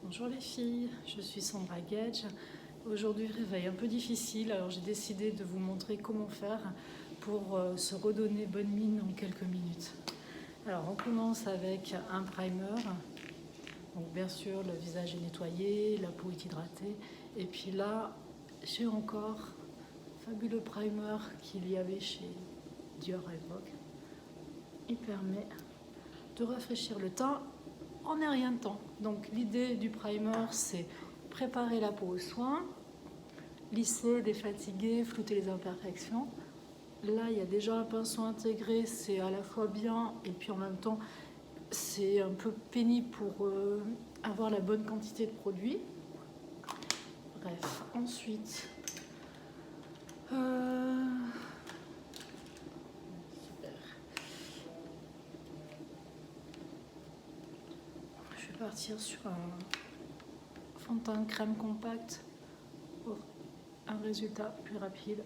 Bonjour les filles, je suis Sandra Gage. Aujourd'hui, réveil un peu difficile, alors j'ai décidé de vous montrer comment faire pour se redonner bonne mine en quelques minutes. Alors on commence avec un primer. Donc bien sûr, le visage est nettoyé, la peau est hydratée. Et puis là, j'ai encore un fabuleux primer qu'il y avait chez Dior à l'époque. Il permet de rafraîchir le teint en un rien de temps. Donc l'idée du primer, c'est préparer la peau aux soins, lisser, défatiguer, flouter les imperfections. Là, il y a déjà un pinceau intégré, c'est à la fois bien et puis en même temps, c'est un peu pénible pour avoir la bonne quantité de produit. Bref, ensuite, super. Je vais partir sur un fond de teint crème compact pour un résultat plus rapide.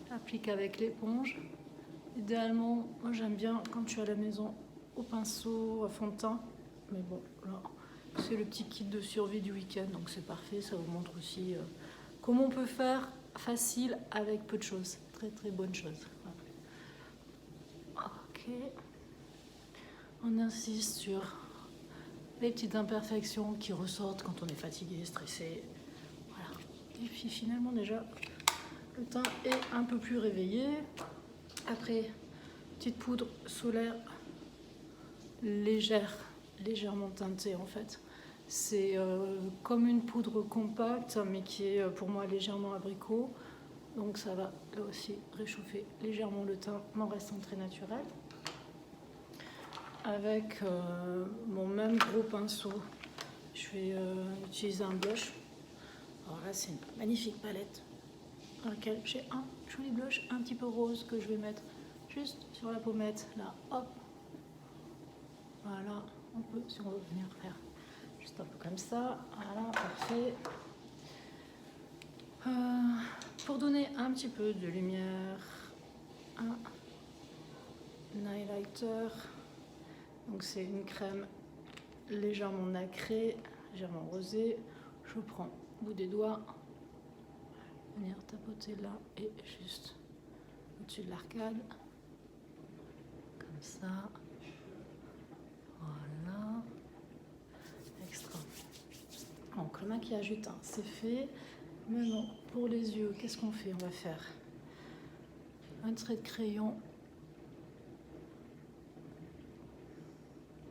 Applique avec l'éponge. Idéalement, moi j'aime bien quand tu es à la maison au pinceau, à fond de teint. Mais bon, là, c'est le petit kit de survie du week-end, donc c'est parfait. Ça vous montre aussi comment on peut faire facile avec peu de choses. Très très bonne chose. Ok. On insiste sur les petites imperfections qui ressortent quand on est fatigué, stressé. Voilà. Et puis finalement déjà, le teint est un peu plus réveillé. Après, petite poudre solaire légère, légèrement teintée en fait. C'est comme une poudre compacte, mais qui est pour moi légèrement abricot. Donc ça va là aussi réchauffer légèrement le teint, mais en restant très naturel. Avec mon même gros pinceau, je vais utiliser un blush. Alors là, c'est une magnifique palette dans laquelle j'ai un joli blush un petit peu rose que je vais mettre juste sur la pommette. Là, hop. Voilà, on peut, si on veut venir faire juste un peu comme ça. Voilà, parfait. Pour donner un petit peu de lumière, un highlighter. Donc c'est une crème légèrement nacrée, légèrement rosée. Je prends au bout des doigts, venir tapoter là et juste au-dessus de l'arcade, comme ça. Voilà, extra. Donc le maquillage du teint, c'est fait. Maintenant, pour les yeux, qu'est-ce qu'on fait? On va faire un trait de crayon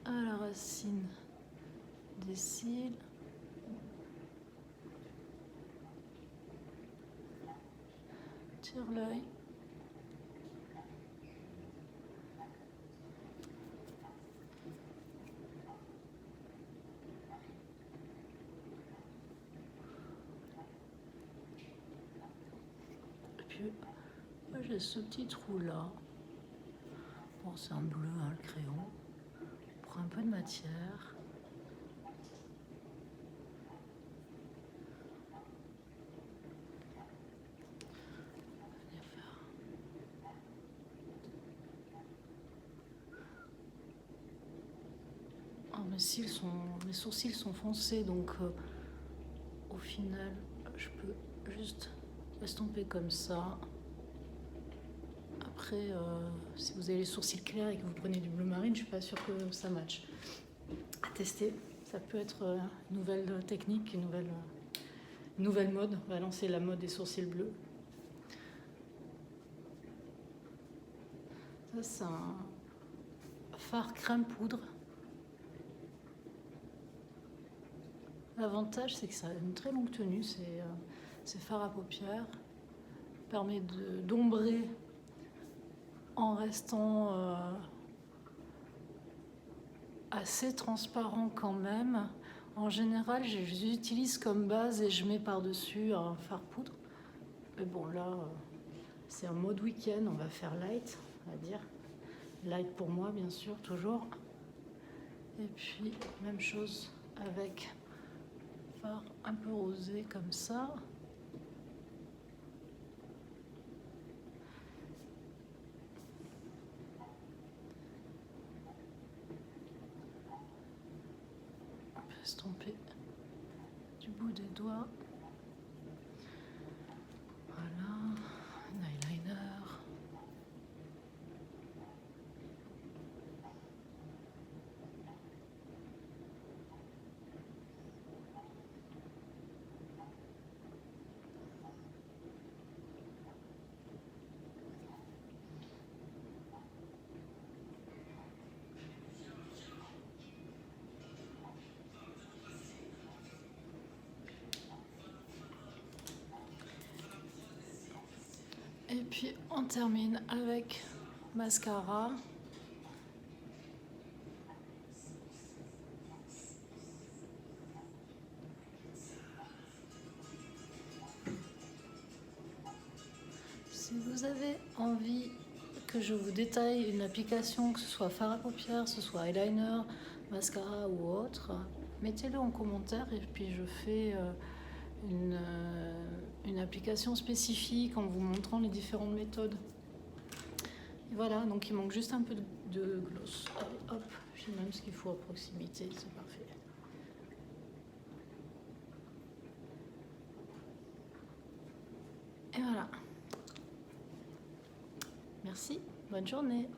à la racine des cils. Tire l'œil. Et puis, moi j'ai ce petit trou là. Bon, c'est un bleu, hein, le crayon. On prend un peu de matière. Oh, mes sourcils sont foncés, donc au final, je peux juste estomper comme ça. Après, si vous avez les sourcils clairs et que vous prenez du bleu marine, je suis pas sûre que ça matche. À tester, ça peut être une nouvelle technique, une nouvelle mode. On va lancer la mode des sourcils bleus. Ça, c'est un fard crème poudre. L'avantage, c'est que ça a une très longue tenue. C'est fard à paupières. Permet d'ombrer en restant assez transparent quand même. En général, j'utilise comme base et je mets par-dessus un fard poudre. Mais bon, là, c'est un mode week-end. On va faire light, on va dire. Light pour moi, bien sûr, toujours. Et puis, même chose avec fard un peu rosé comme ça. estomper du bout des doigts. Voilà, un eyeliner. Et puis on termine avec mascara. Si vous avez envie que je vous détaille une application, que ce soit fard à paupières, que ce soit eyeliner, mascara ou autre, mettez-le en commentaire et puis je fais une application spécifique en vous montrant les différentes méthodes. Et voilà, donc il manque juste un peu de gloss. Allez, hop, j'ai même ce qu'il faut à proximité, c'est parfait. Et voilà. Merci, bonne journée.